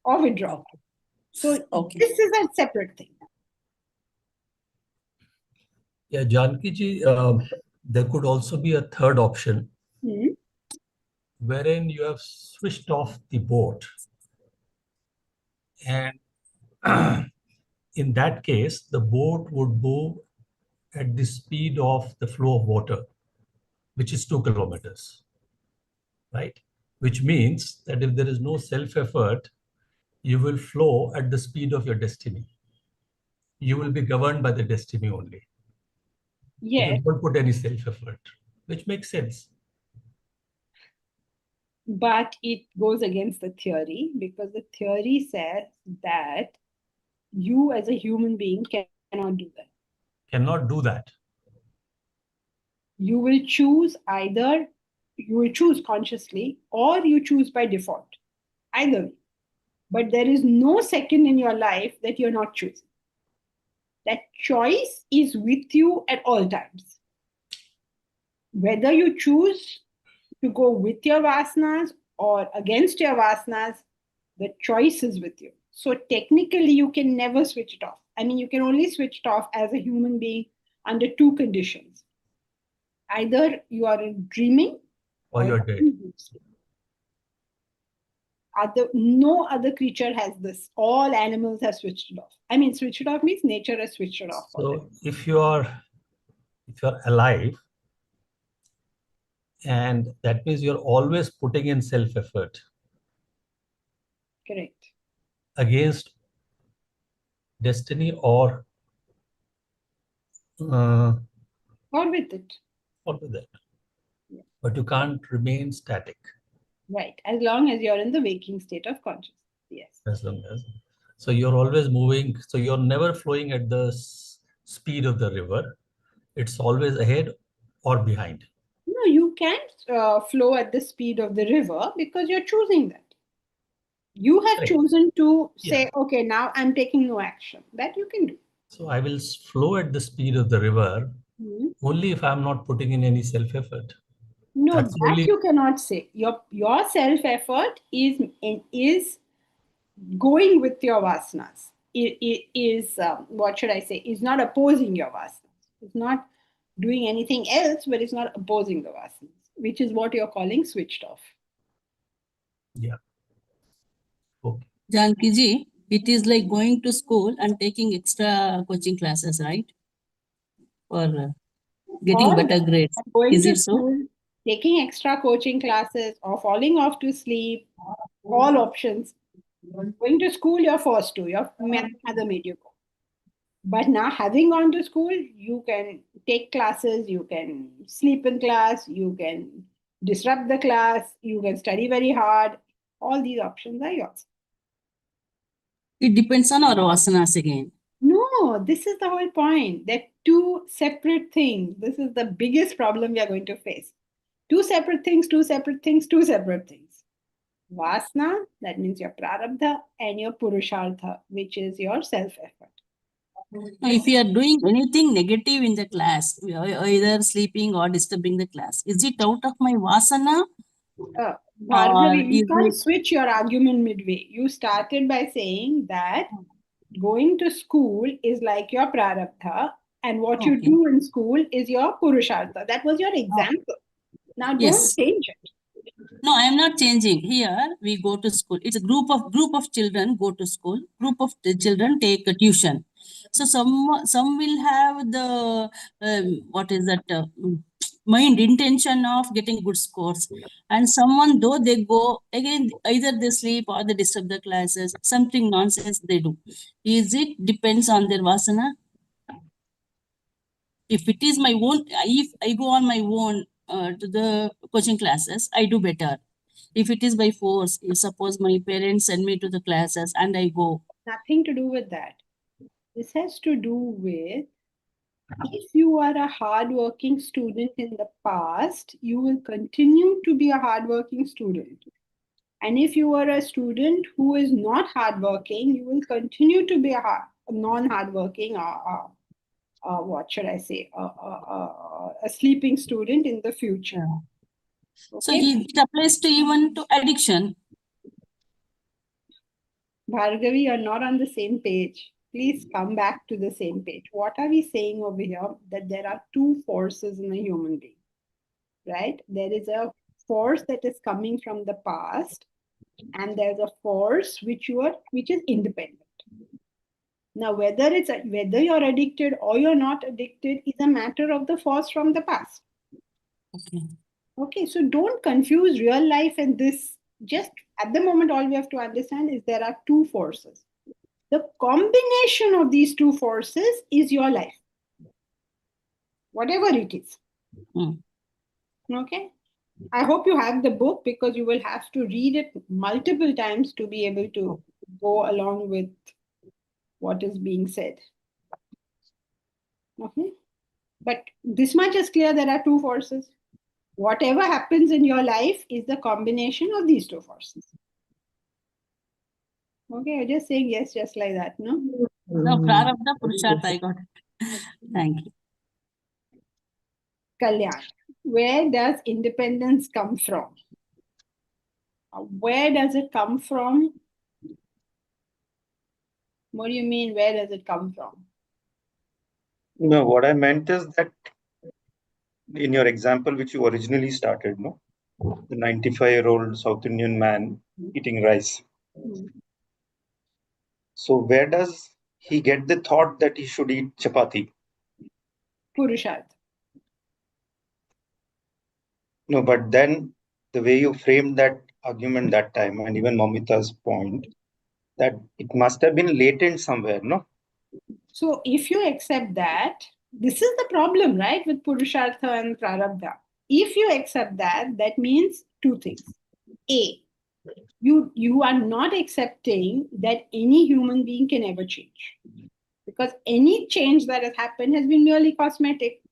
or withdraw. Okay. So Okay. this is a separate thing. Yeah, Janki ji, there could also be a third option wherein you have switched off the boat. And in that case, the boat would move at the speed of the flow of water, which is 2 kilometers, right? Which means that if there is no self-effort, you will flow at the speed of your destiny. You will be governed by the destiny only. Yes. You don't put any self-effort, which makes sense. But it goes against the theory because the theory says that you as a human being cannot do that. Cannot do that. You will choose either, you will choose consciously or you choose by default. Either way. But there is no second in your life that you're not choosing. That choice is with you at all times. Whether you choose to go with your vasanas or against your vasanas, the choice is with you. So technically, you can never switch it off. I mean, you can only switch it off as a human being under two conditions. Either you are dreaming or you're dead. No other creature has this. All animals have switched it off. I mean, switch it off means nature has switched it off. So if you're alive, and that means you're always putting in self-effort. Correct. Against destiny or with it. Or with it. Yeah. But you can't remain static. Right. As long as you're in the waking state of consciousness. Yes. As long as. So you're always moving. So you're never flowing at the speed of the river. It's always ahead or behind. No, you can't flow at the speed of the river because you're choosing that. You have chosen to say, okay, now I'm taking no action. That you can do. So I will flow at the speed of the river only if I'm not putting in any self-effort. No, that you cannot say. Your self-effort is going with your vasanas. It is, what should I say, is not opposing your vasanas. It's not doing anything else, but it's not opposing the vasanas, which is what you're calling switched off. Yeah. Okay. Janki ji, it is like going to school and taking extra coaching classes, right? For getting better grades. Is it so? Taking extra coaching classes or falling off to sleep, all options. Going to school, you're forced to. Your mother made you go. But now, having gone to school, you can take classes, you can sleep in class, you can disrupt the class, you can study very hard. All these options are yours. It depends on our vasanas again. No, this is the whole point. They're two separate things. This is the biggest problem we are going to face. Two separate things, two separate things, two separate things. Vasana, that means your prarabdha, and your purushartha, which is your self-effort. If you are doing anything negative in the class, either sleeping or disturbing the class, is it out of my vasana? Bhargavi, you can't switch your argument midway. You started by saying that going to school is like your prarabdha, and what you do in school is your purushartha. That was your example. Now don't change it. No, I am not changing. Here we go to school. It's a group of children go to school. Group of children take a tuition. So some will have the what is that mind intention of getting good scores, and someone though they go again either they sleep or they disturb the classes. Something nonsense they do. Is it depends on their vasana? If it is my own, if I go on my own to the coaching classes, I do better. If it is by force, if suppose my parents send me to the classes and I go. Nothing to do with that. This has to do with If you are a hardworking student in the past, you will continue to be a hardworking student. And if you are a student who is not hardworking, you will continue to be a non-hardworking, what should I say, a sleeping student in the future. Yeah. So Okay? it applies to even to addiction. Bhargavi, you're not on the same page. Please come back to the same page. What are we saying over here? That there are two forces in a human being, right? There is a force that is coming from the past, and there's a force which is independent. Now, whether you're addicted or you're not addicted is a matter of the force from the past. Okay. Okay, so don't confuse real life and this. Just at the moment, all we have to understand is there are two forces. The combination of these two forces is your life, whatever it is. Okay, I hope you have the book because you will have to read it multiple times to be able to go along with what is being said. Okay, but this much is clear: there are two forces. Whatever happens in your life is the combination of these two forces. Okay, you're just saying yes, just like that, no? No, Prarabdha Purushartha, I got it. Thank you. Kalyan, where does independence come from? Where does it come from? What do you mean, where does it come from? No, what I meant is that in your example, which you originally started, no, the 95-year-old South Indian man eating rice. So where does he get the thought that he should eat chapati? Purushartha. No, but then the way you framed that argument that time, and even Momita's point, that it must have been latent somewhere, no? So if you accept that, this is the problem, right, with Purushartha and Prarabdha. If you accept that, that means two things. A, you are not accepting that any human being can ever change. Because any change that has happened has been merely cosmetic.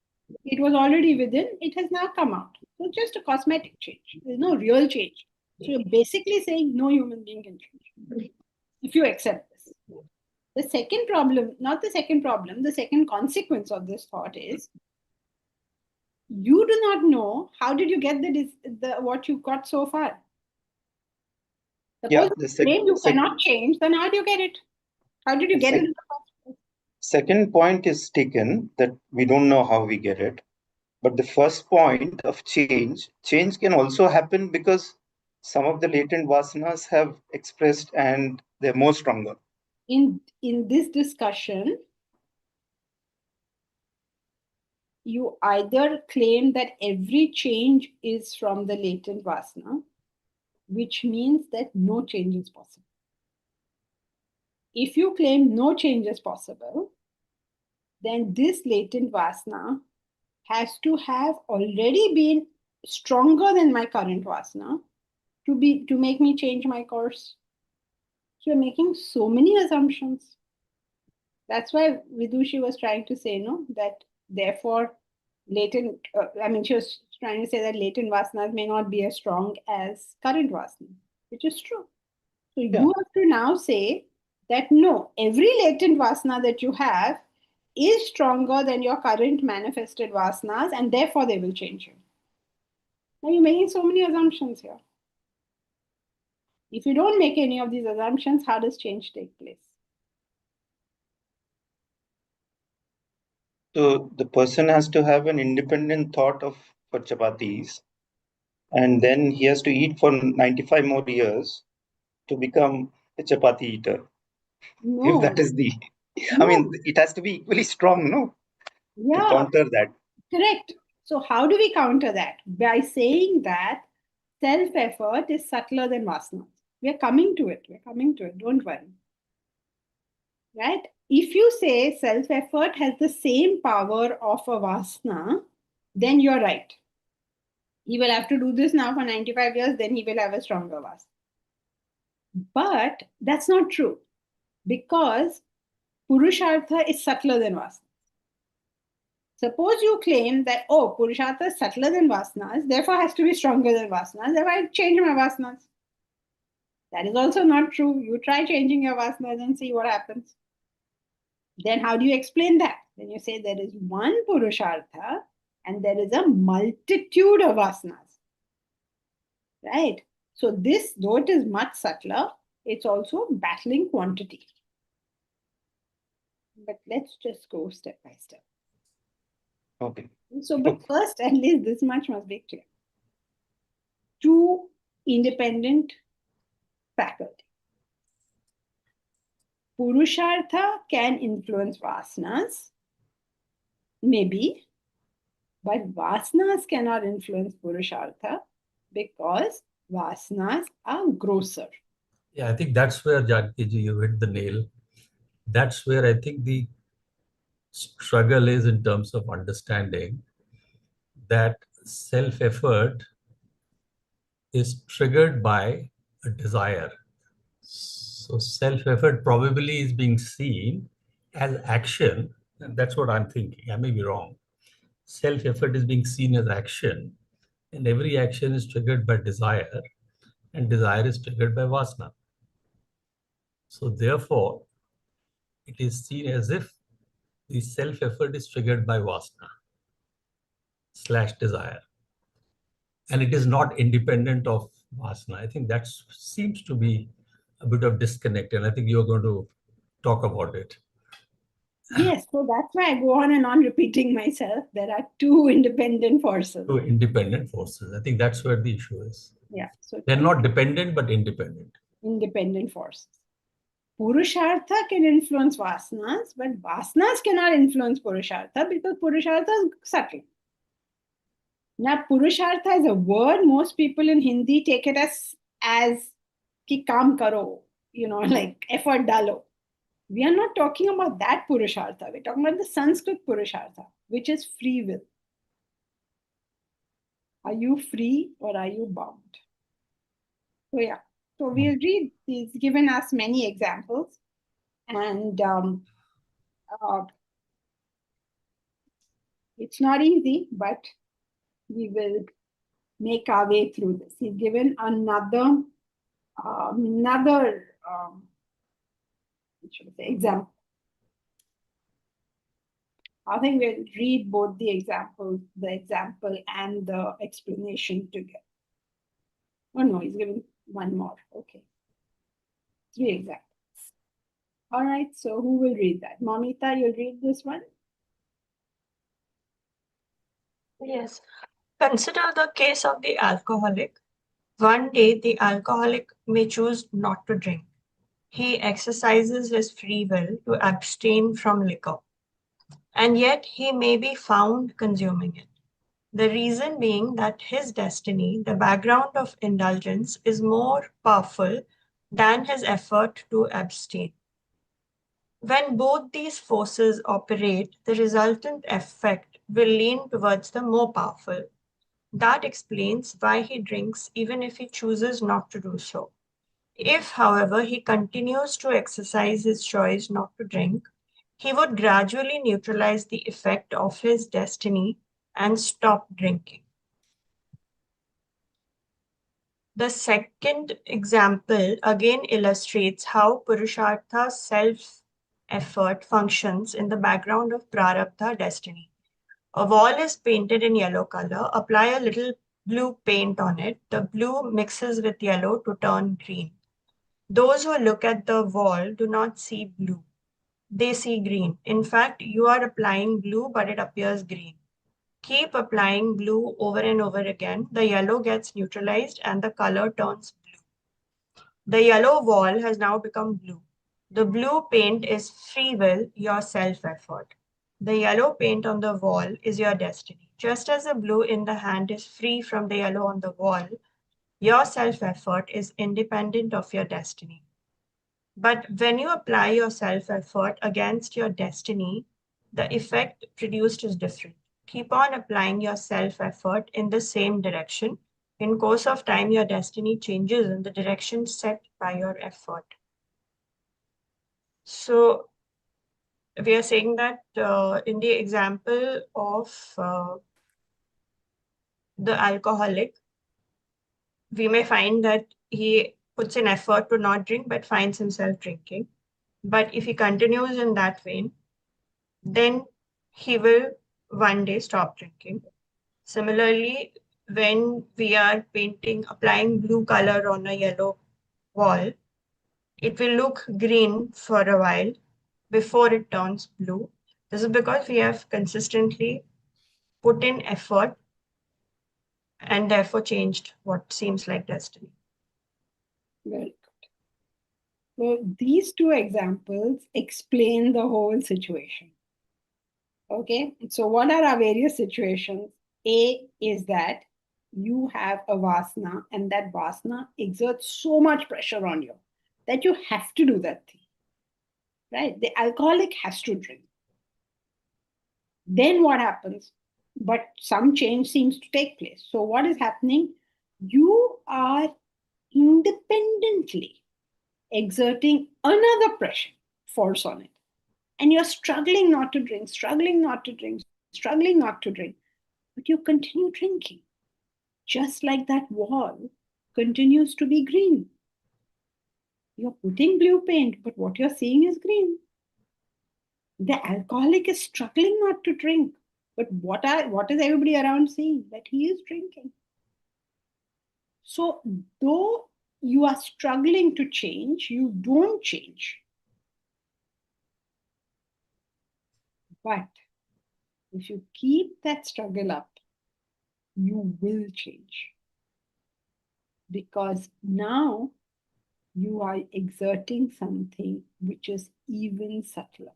It was already within, it has now come out. So just a cosmetic change. There's no real change. So you're basically saying no human being can change. If you accept this. The second problem, not the second problem, the second consequence of this thought is you do not know how did you get the what you got so far. Suppose you cannot change, then how do you get it? How did you get it in the first place? Second point is taken that we don't know how we get it. But the first point of change can also happen because some of the latent vasanas have expressed and they're more stronger. In this discussion, you either claim that every change is from the latent vasana, which means that no change is possible. If you claim no change is possible, then this latent vasana has to have already been stronger than my current vasana to make me change my course. So you're making so many assumptions. That's why Vidushi was trying to say, no, that therefore latent, she was trying to say that latent vasanas may not be as strong as current vasanas, which is true. So you have to now say that no, every latent vasana that you have is stronger than your current manifested vasanas, and therefore they will change you. Now you're making so many assumptions here. If you don't make any of these assumptions, how does change take place? So the person has to have an independent thought for chapatis, and then he has to eat for 95 more years to become a chapati eater. No. If that is no. It has to be equally strong, no? Yeah. To counter that. Correct. So how do we counter that? By saying that self-effort is subtler than vasanas. We're coming to it. Don't worry. Right? If you say self-effort has the same power of a vasana, then you're right. He will have to do this now for 95 years, then he will have a stronger vasana. But that's not true because Purushartha is subtler than vasana. Suppose you claim that, oh, Purushartha is subtler than Vasanas, therefore has to be stronger than Vasanas, therefore I change my Vasanas. That is also not true. You try changing your Vasanas and see what happens. Then how do you explain that? Then you say there is one Purushartha and there is a multitude of Vasanas. Right? So this, though it is much subtler, it's also battling quantity. But let's just go step by step. Okay. So, but first, at least this much must be clear. Two independent faculty. Purushartha can influence Vasanas, maybe, but Vasanas cannot influence Purushartha because Vasanas are grosser. Yeah, I think that's where, Janki ji, you hit the nail. That's where I think the struggle is in terms of understanding that self-effort is triggered by a desire. So self-effort probably is being seen as action, and that's what I'm thinking. I may be wrong. Self-effort is being seen as action, and every action is triggered by desire, and desire is triggered by vasana. So therefore, it is seen as if the self-effort is triggered by vasana / desire. And it is not independent of vasana. I think that seems to be a bit of disconnect, and I think you're going to talk about it. Yes, so that's why I go on and on repeating myself. There are two independent forces. Two independent forces. I think that's where the issue is. Yeah. So they're not dependent, but independent. Independent forces. Purushartha can influence Vasanas, but Vasanas cannot influence Purushartha because Purushartha is subtle. Now, Purushartha is a word most people in Hindi take it as ki kaam karo, like effort dalo. We are not talking about that Purushartha. We're talking about the Sanskrit Purushartha, which is free will. Are you free or are you bound? So yeah. So we'll read. He's given us many examples. And it's not easy, but we will make our way through this. He's given another example. I think we'll read both the example and the explanation together. Oh no, he's given one more. Okay. 3 examples. All right, so who will read that? Mamita, you'll read this one? Yes. Consider the case of the alcoholic. One day, the alcoholic may choose not to drink. He exercises his free will to abstain from liquor, and yet he may be found consuming it. The reason being that his destiny, the background of indulgence, is more powerful than his effort to abstain. When both these forces operate, the resultant effect will lean towards the more powerful. That explains why he drinks even if he chooses not to do so. If, however, he continues to exercise his choice not to drink, he would gradually neutralize the effect of his destiny and stop drinking. The second example again illustrates how Purushartha self-effort functions in the background of Prarabdha destiny. A wall is painted in yellow color. Apply a little blue paint on it. The blue mixes with yellow to turn green. Those who look at the wall do not see blue. They see green. In fact, you are applying blue, but it appears green. Keep applying blue over and over again. The yellow gets neutralized and the color turns blue. The yellow wall has now become blue. The blue paint is free will, your self-effort. The yellow paint on the wall is your destiny. Just as the blue in the hand is free from the yellow on the wall, your self-effort is independent of your destiny. But when you apply your self-effort against your destiny, the effect produced is different. Keep on applying your self-effort in the same direction. In course of time, your destiny changes in the direction set by your effort. So we are saying that in the example of the alcoholic, we may find that he puts in effort to not drink but finds himself drinking. But if he continues in that vein, then he will one day stop drinking. Similarly, when we are painting, applying blue color on a yellow wall, it will look green for a while before it turns blue. This is because we have consistently put in effort and therefore changed what seems like destiny. Very good. So these two examples explain the whole situation. Okay, so what are our various situations? A is that you have a vasana and that vasana exerts so much pressure on you that you have to do that thing, right? The alcoholic has to drink. Then what happens? But some change seems to take place. So what is happening? You are independently exerting another pressure, force on it. And you're struggling not to drink, struggling not to drink, struggling not to drink. But you continue drinking. Just like that wall continues to be green. You're putting blue paint, but what you're seeing is green. The alcoholic is struggling not to drink. But what is everybody around seeing? That he is drinking. So though you are struggling to change, you don't change. But if you keep that struggle up, you will change. Because now you are exerting something which is even subtler,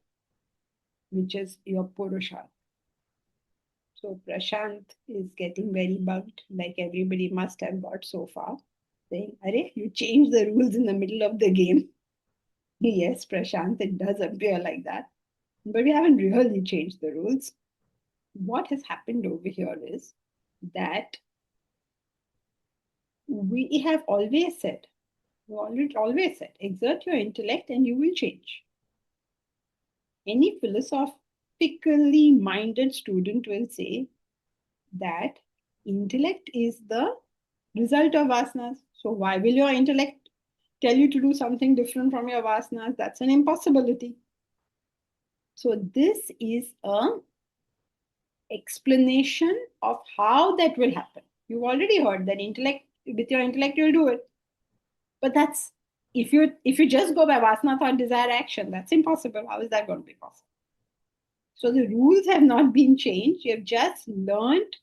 which is your Purushartha. So Prashant is getting very bugged, like everybody must have got so far, saying, Arey, you changed the rules in the middle of the game. Yes, Prashant, it does appear like that. But we haven't really changed the rules. What has happened over here is that we have always said, exert your intellect and you will change. Any philosophically minded student will say that intellect is the result of vasanas. So why will your intellect tell you to do something different from your vasanas? That's an impossibility. So this is an explanation of how that will happen. You've already heard that with your intellect you'll do it. But that's if you just go by vasana, thought, desire, action, that's impossible. How is that going to be possible? So the rules have not been changed. You have just learned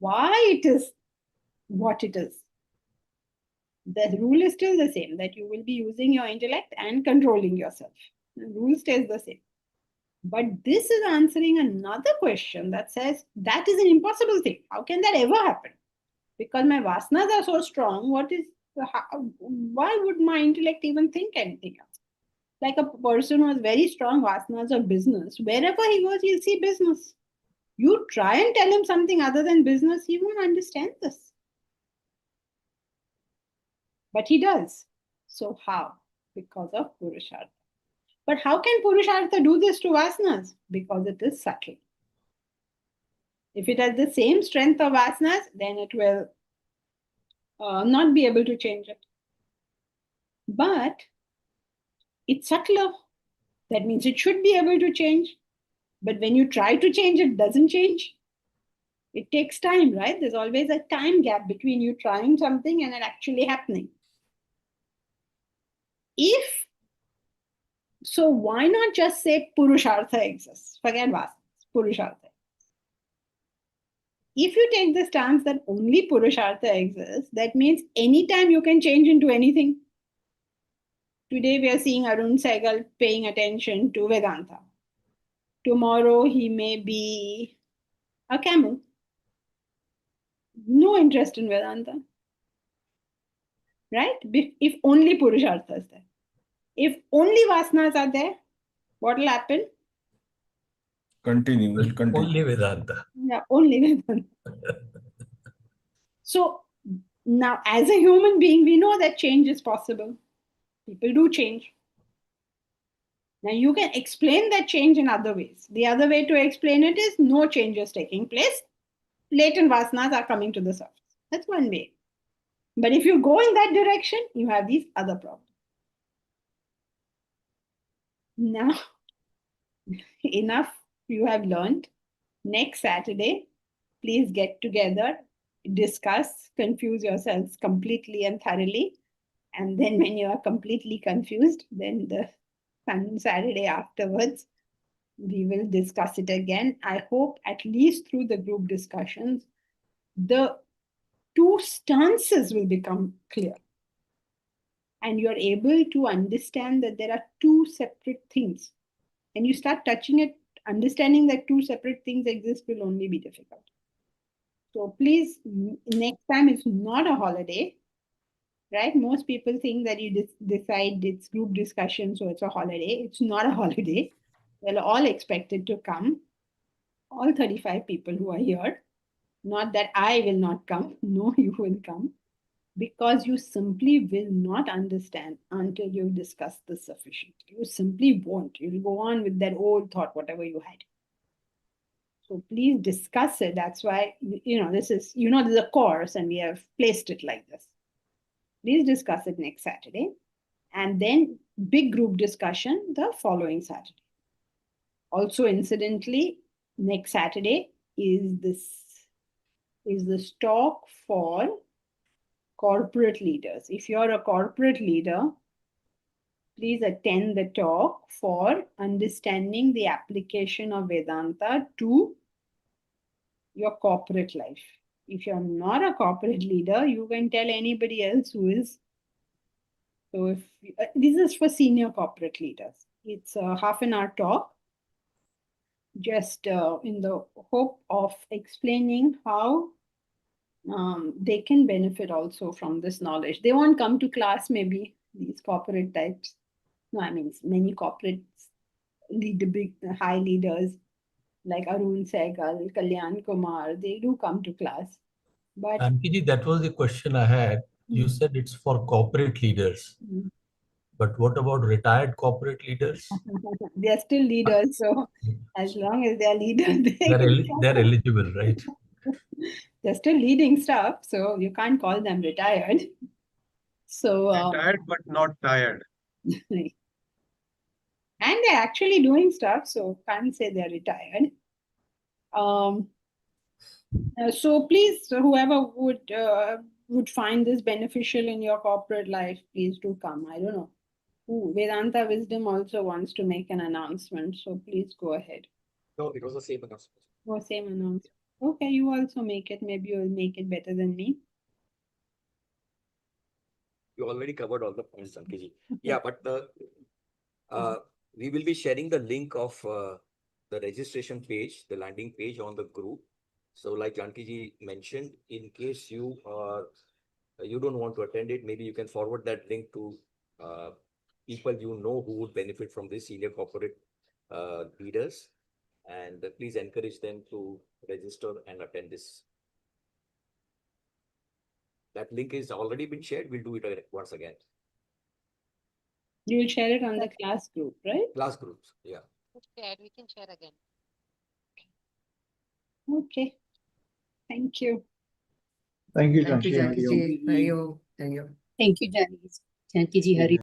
why it is what it is. The rule is still the same, that you will be using your intellect and controlling yourself. The rule stays the same. But this is answering another question that says that is an impossible thing. How can that ever happen? Because my vasanas are so strong, why would my intellect even think anything else? Like a person who has very strong vasanas of business, wherever he goes, he'll see business. You try and tell him something other than business, he won't understand this. But he does. So how? Because of Purushartha. But how can Purushartha do this to vasanas? Because it is subtle. If it has the same strength of vasanas, then it will not be able to change it. But it's subtler. That means it should be able to change. But when you try to change, it doesn't change. It takes time, right? There's always a time gap between you trying something and it actually happening. So why not just say Purushartha exists? Forget vasanas, Purushartha. If you take the stance that only Purushartha exists, that means anytime you can change into anything. Today we are seeing Arun Sehgal paying attention to Vedanta. Tomorrow he may be a camel. No interest in Vedanta. Right? If only Purushartha is there. If only vasanas are there, what will happen? Continue. Only Vedanta. Yeah, only Vedanta. So now, as a human being, we know that change is possible. People do change. Now you can explain that change in other ways. The other way to explain it is no change is taking place. Latent vasanas are coming to the surface. That's one way. But if you go in that direction, you have these other problems. Now, enough you have learned. Next Saturday, please get together, discuss, confuse yourselves completely and thoroughly. And then when you are completely confused, then the Saturday afterwards, we will discuss it again. I hope at least through the group discussions, the two stances will become clear. And you're able to understand that there are two separate things. And you start touching it, understanding that two separate things exist will only be difficult. So please, next time it's not a holiday, right? Most people think that you decide it's group discussion, so it's a holiday. It's not a holiday. They're all expected to come. All 35 people who are here. Not that I will not come. No, you will come. Because you simply will not understand until you discuss this sufficiently. You simply won't. You'll go on with that old thought, whatever you had. So please discuss it. That's why, this is, this is a course and we have placed it like this. Please discuss it next Saturday. And then big group discussion the following Saturday. Also, incidentally, next Saturday is this talk for corporate leaders. If you're a corporate leader, please attend the talk for understanding the application of Vedanta to your corporate life. If you're not a corporate leader, you can tell anybody else who is. So if this is for senior corporate leaders, it's a half an hour talk, just in the hope of explaining how they can benefit also from this knowledge. They won't come to class, maybe these corporate types. No, I mean many corporates big high leaders like Arun Sehgal, Kalyan Kumar, they do come to class. But Ankiji, that was the question I had. You said it's for corporate leaders. But what about retired corporate leaders? They are still leaders, so as long as they are leaders, they're eligible, right? They're still leading stuff, so you can't call them retired. So retired but not tired. And they're actually doing stuff, so can't say they're retired. So please, whoever would find this beneficial in your corporate life, please do come. I don't know. Vedanta Wisdom also wants to make an announcement, so please go ahead. No, it was the same announcement. Oh, same announcement. Okay, you also make it. Maybe you'll make it better than me. You already covered all the points, Ankiji. Yeah, but we will be sharing the link of the registration page, the landing page on the group. So like Jankiji mentioned, in case you don't want to attend it, maybe you can forward that link to people you know who would benefit from this, senior corporate leaders. And please encourage them to register and attend this. That link is already been shared. We'll do it once again. You'll share it on the class group, right? Class groups, yeah. We can share again. Okay. Thank you. Thank you, Thank you, Janki. Janki ji. Thank you, Janki ji. Hari